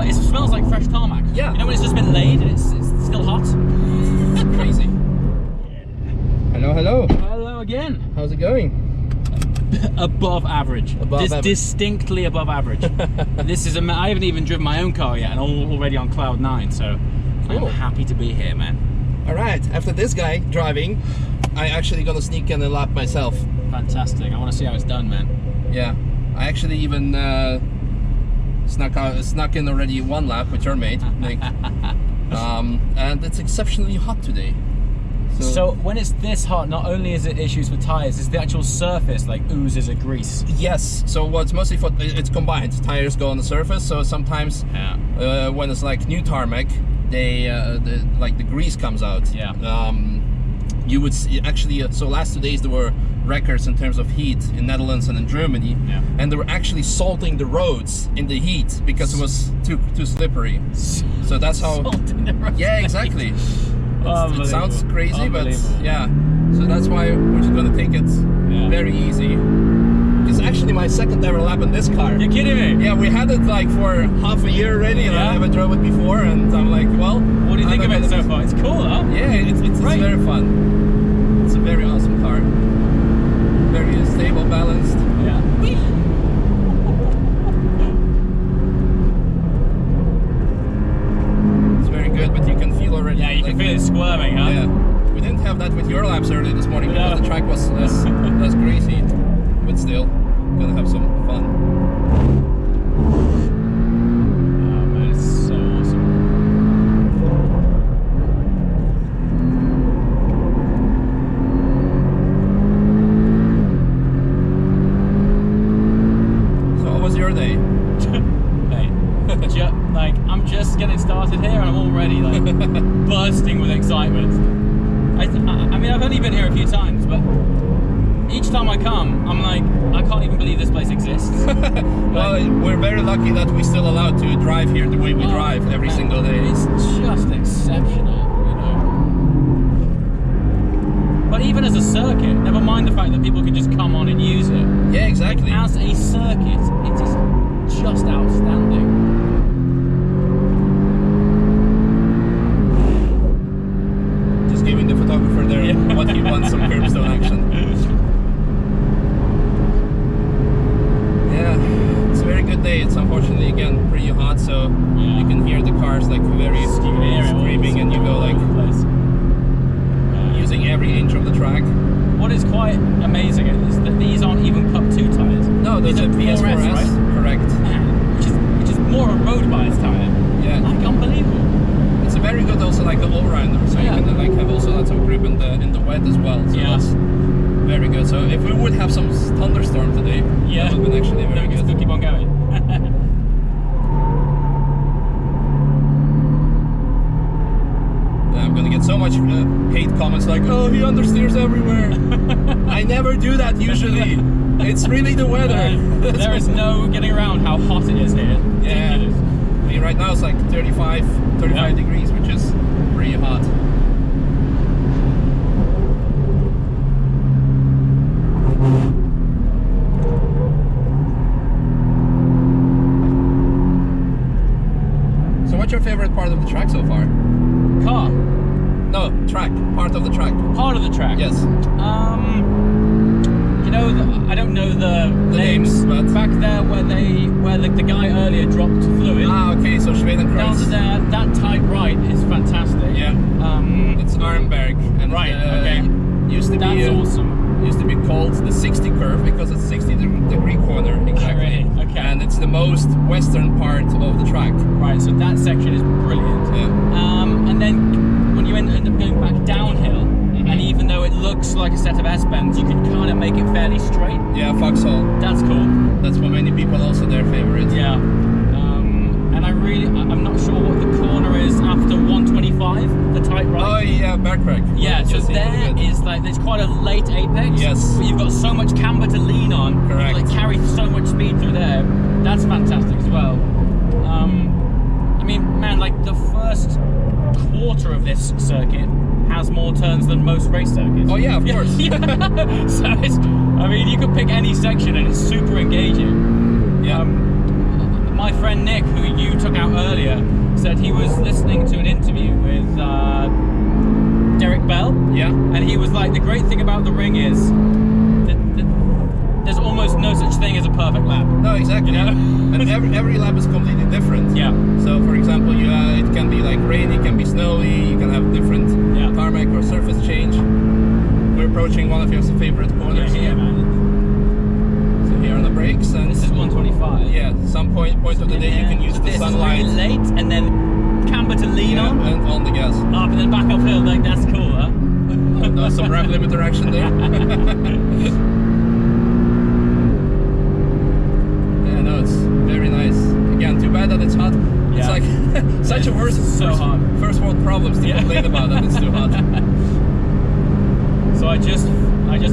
it smells like fresh tarmac. Yeah. You know when it's just been laid and it's still hot? It's crazy. Hello, hello. Hello again. How's it going? Above average. Average. Distinctly above average. This is I haven't even driven my own car yet, and I'm already on cloud 9. So cool. I'm happy to be here, man. All right. After this guy driving, I actually gonna sneak in a lap myself. Fantastic. I want to see how it's done, man. Yeah. I actually even snuck in already one lap with your mate, Nick. And it's exceptionally hot today. So when it's this hot, not only is it issues with tires, is the actual surface like oozes of grease? Yes. So what's mostly for it's combined. Tires go on the surface. So sometimes when it's like new tarmac, the grease comes out. Yeah. You would see, actually. So last 2 days there were records in terms of heat in Netherlands and in Germany, and they were actually salting the roads in the heat because it was too slippery. So that's how. Salting the roads. Yeah, exactly. It sounds crazy, but yeah. So that's why we're just gonna take it very easy. It's actually my second ever lap in this car. You're kidding me? Yeah, we had it like for half a year already, and I never drove it before. And I'm like, well, what do you think of it so far? It's cool, huh? Yeah, it's very fun. It's a very awesome car. Very stable, balanced. Yeah. Good, but you can feel already. Yeah, you can feel it squirming, huh? Yeah. We didn't have that with your laps early this morning because the track was less greasy, but still, gonna have some fun. Oh man, it's so awesome. So, how was your day? Like, I'm just getting started here and I'm already like bursting with excitement. I mean, I've only been here a few times, but each time I come, I'm like, I can't even believe this place exists. Well, we're very lucky that we're still allowed to drive here the way we drive every single day. It's just exceptional, you know. But even as a circuit, never mind the fact that people can just come on and use it. Yeah, exactly. Like, as a circuit, it is just outstanding. Giving the photographer there what he wants, some curbstone action. Yeah, it's a very good day. It's unfortunately again pretty hot, so you can hear the cars like very screaming, and you go like using every inch of the track. What is quite amazing is that these aren't even Cup 2 tires. No, those are PS4S, right? Correct. Which is more a road bias tire. Yeah. Like, unbelievable. It's a very good also like the all-rounder, so you can like have also lots of grip in the wet as well. So that's very good. So if we would have some thunderstorm today, that would have been actually very good. Still keep on going. I'm gonna get so much hate comments like, "Oh, he understeers everywhere." I never do that usually. It's really the weather. There is no getting around how hot it is here. Yeah. I mean, right now it's like 35 degrees, which is pretty hot. So what's your favorite part of the track so far? Car? No, track. Part of the track. Part of the track? Yes. You know, I don't know the names, but back there where the guy earlier dropped fluid. Ah, okay, so Schwedenkreuz. Down there, that tight right is fantastic. Yeah. It's Arnberg. And okay. Used to That's awesome. Used to be called the 60 curve because it's 60-degree corner, exactly. Really? Okay. And it's the most western part of the track. Right, so that section is brilliant. Yeah. And then when you end up going back downhill, and even though it looks like a set of S-bends, you can kind of make it fairly straight. Yeah, Foxhole. That's cool. That's for many people also their favorite. Yeah. And I'm not sure what the corner is after 125, the tight right. Oh yeah, back crack. Yeah, so there is like, there's quite a late apex. Yes. But you've got so much camber to lean on. Correct. You like carry so much speed through there. That's fantastic as well. I mean, man, like the first quarter of this circuit has more turns than most race circuits. Oh yeah, of course. So it's, I mean, you could pick any section and it's super engaging. Yeah. my friend Nick, who you took out earlier, said he was listening to an interview with Derek Bell. Yeah. And he was like, the great thing about the ring is that there's almost no such thing as a perfect lap. No, exactly. You know? And every lap is completely different. Yeah. So, for example, it can be like rainy, it can be snowy, you can have different tarmac or surface change. We're approaching one of your favorite corners here. Man. So here are the brakes, and This is 125. yeah, some point of the day you can use the this sunlight. is really late, and then camber to lean on. And on the gas. Up and then back uphill, like that's cool, huh? No, some rev limiter action there. Yeah, no, it's very nice. Again, too bad that it's hot. It's like such a first world problems to complain about that it's too hot. So I just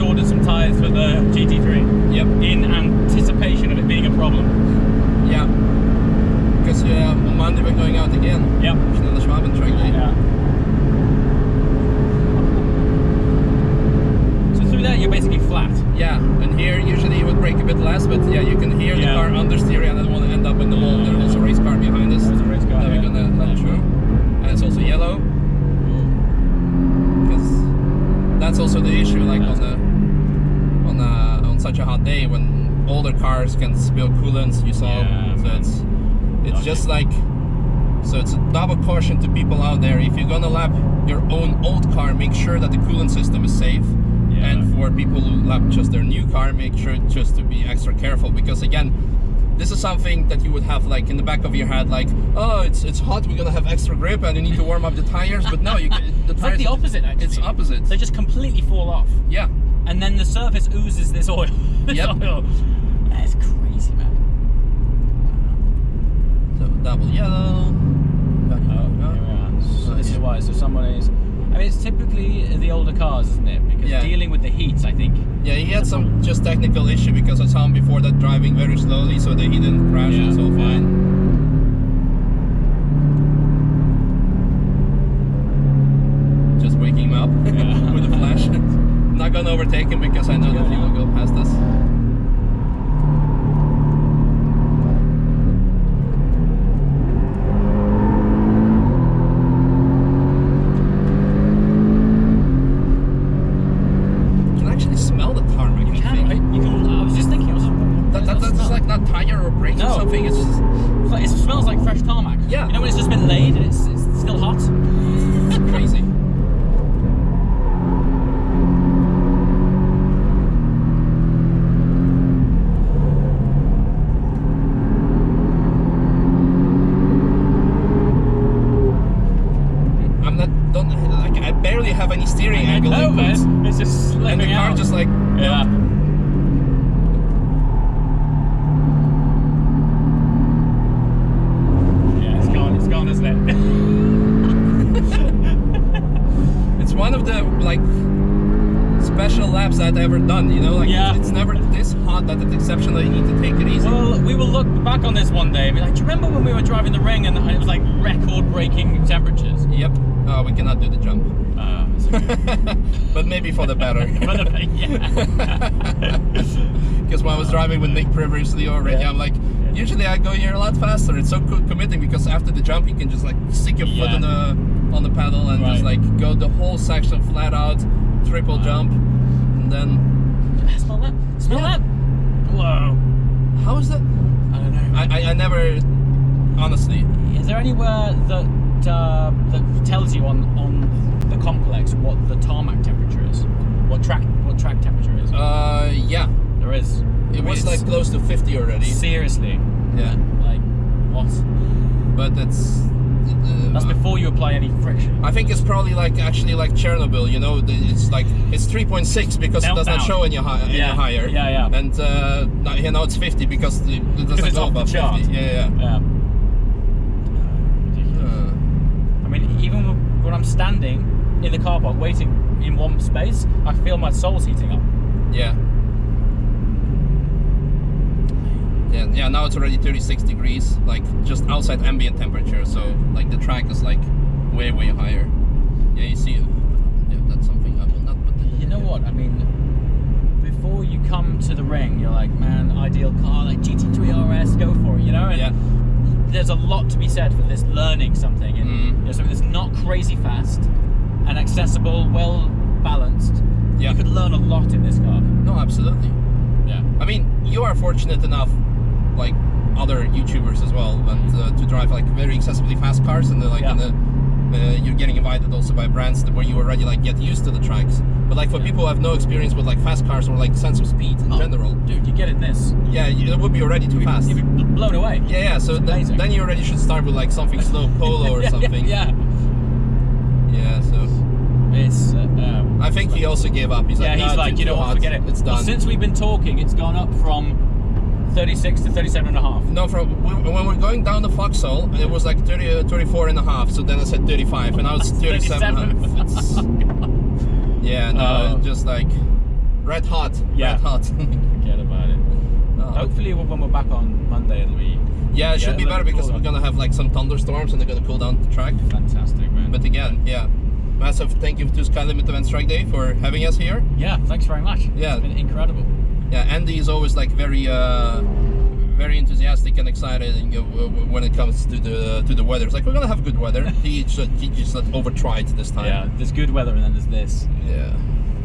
ordered some tires for the GT3. Yep. In anticipation of it being a problem. Yeah. Because on Monday we're going out again. Yep. Snelle Schwaben track day. Yeah. So through that you're basically flat. Yeah, and here usually you would brake a bit less, but yeah, you can hear the car understeering and I don't want to end up in the wall. There's a race car behind us. There's a race car. That we're gonna let through. And it's also yellow. Because that's also the issue, like on such a hot day when older cars can spill coolants, you saw. So it's just like, so it's a double caution to people out there. If you're gonna lap your own old car, make sure that the coolant system is safe. And for people who lap just their new car, make sure just to be extra careful, because again, this is something that you would have like in the back of your head, like, oh, it's hot, we're gonna have extra grip and you need to warm up the tires, but no, the it's like the opposite actually. It's opposite. They just completely fall off. Yeah. And then the surface oozes this oil. Oil. That's crazy, man. So double yellow. Here we are. So this is why. So someone is. I mean, it's typically the older cars, isn't it? Because dealing with the heats, I think. Yeah, he had some just technical issue because I saw him before that driving very slowly, so that he didn't crash and so fine. Just waking him up with a flash. I'm not gonna overtake him because I know that he will go past us. That's like not tire or brakes or something. It's just it smells like fresh tarmac. Yeah. You know when it's just been laid and it's still hot. It's crazy. I barely have any steering angle. No, man. It's just slipping and the car out. just like It's gone, isn't it? It's one of the like special laps I've ever done, you know, like it's never this hot that it's exceptional. You need to take it easy. Well, we will look back on this one day and be like, do you remember when we were driving the ring and it was like record-breaking temperatures? Yep. We cannot do the jump. But maybe for the better. Because when I was driving with Nick previously already, I'm like, usually I go here a lot faster. It's so committing because after the jump you can just like stick your foot on the pedal and just like go the whole section flat out, triple jump, and then smell that. Smell that. Whoa. How is that? I don't know. I never, honestly. Is there anywhere that tells you on the complex what the tarmac temperature is? What track temperature is? Yeah. There is. It was like close to 50 already. Seriously? Yeah. Like, what? But that's before you apply any friction. I think it's probably like actually like Chernobyl, you know, it's like it's 3.6 because it does not show in your higher. Yeah. And now it's 50 because it doesn't go above 50. Yeah. I mean, even when I'm standing in the car park waiting in one space, I feel my soul's heating up. Yeah. Yeah, now it's already 36 degrees, like just outside ambient temperature, so like the track is like way higher. Yeah, you see, that's something I will not put in. You know what, I mean, before you come to the ring, you're like, man, ideal car, like GT3 RS, go for it, you know? And there's a lot to be said for this learning something, and you know, something that's not crazy fast and accessible, well balanced. You could learn a lot in this car. No, absolutely. Yeah. I mean, you are fortunate enough, like other YouTubers as well, and to drive like very accessibly fast cars, and like you're getting invited also by brands where you already like get used to the tracks. But like for people who have no experience with like fast cars or like sense of speed in general, dude, you get in this. Yeah, it would be already too fast. You'd be blown away. Yeah. So then you already should start with like something slow, Polo or something. Yeah. So it's. I think he also gave up. He's like, he's like, you know what, forget it. It's done. Well, since we've been talking, it's gone up from 36 to 37 and a half. No, when we're going down the Foxhole, it was like 34 and a half. So then I said 35, and now it's 37 and a half. Yeah, no, just like red hot. Red hot. Forget about it. Hopefully, when we're back on Monday, it'll be. Yeah, it should be better because we're gonna have like some thunderstorms and they're gonna cool down the track. Fantastic, man. But again, massive thank you to Skylimit Event Strike Day for having us here. Yeah, thanks very much. Yeah, it's been incredible. Yeah, Andy is always like very enthusiastic and excited, and when it comes to the weather. It's like, we're gonna have good weather. he just like overtried this time. Yeah, there's good weather and then there's this. Yeah,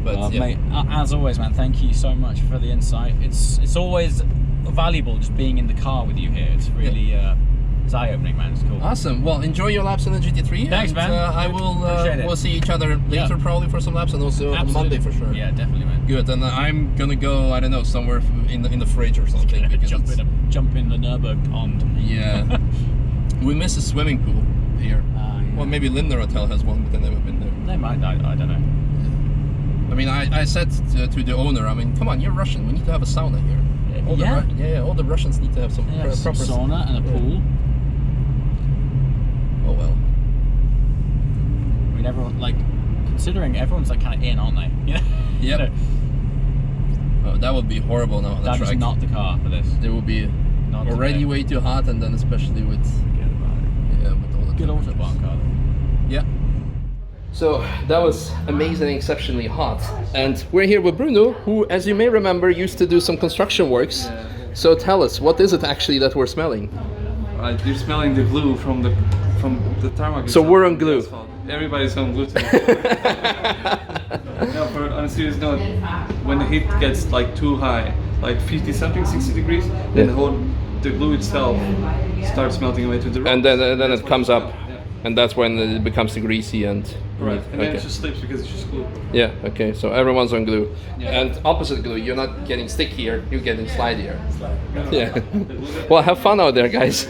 but mate, as always, man, thank you so much for the insight. It's always valuable just being in the car with you here. It's really it's eye-opening, man. It's cool. Awesome. Well, enjoy your laps in the GT3. Thanks, man. We'll see each other later probably for some laps, and also on Monday for sure. Yeah, definitely, man. Good. And I'm gonna go, I don't know, somewhere in the fridge or something. Jump in the Nürburgring pond. Yeah. We miss a swimming pool here. Well, maybe Lindner Hotel has one, but I've never been there. They might. I don't know. I mean, I said to the owner, I mean, come on, you're Russian. We need to have a sauna here. All the Russians need to have some proper sauna and a pool. Oh well. I mean, everyone, like, considering everyone's like kind of in, aren't they? You know? Yep. Oh, that would be horrible now on the track. That is not the car for this. It will be already way too hot, and then especially with forget about it. Yeah, with all the good autobahn car. Yeah. So that was amazing, exceptionally hot, and we're here with Bruno, who, as you may remember, used to do some construction works. Yeah. So tell us, what is it actually that we're smelling? You're smelling the glue from the tarmac. So we're on glue. Everybody's on glue today. No, on a serious note, when the heat gets like too high, like 50 something, 60 degrees, then the glue itself starts melting away to the road. And then it comes up, and that's when it becomes greasy and. Right, and then it just slips because it's just glue. Yeah, okay, so everyone's on glue. Yeah. And opposite glue, you're not getting stick here, you're getting slide here. Yeah. Well, have fun out there, guys.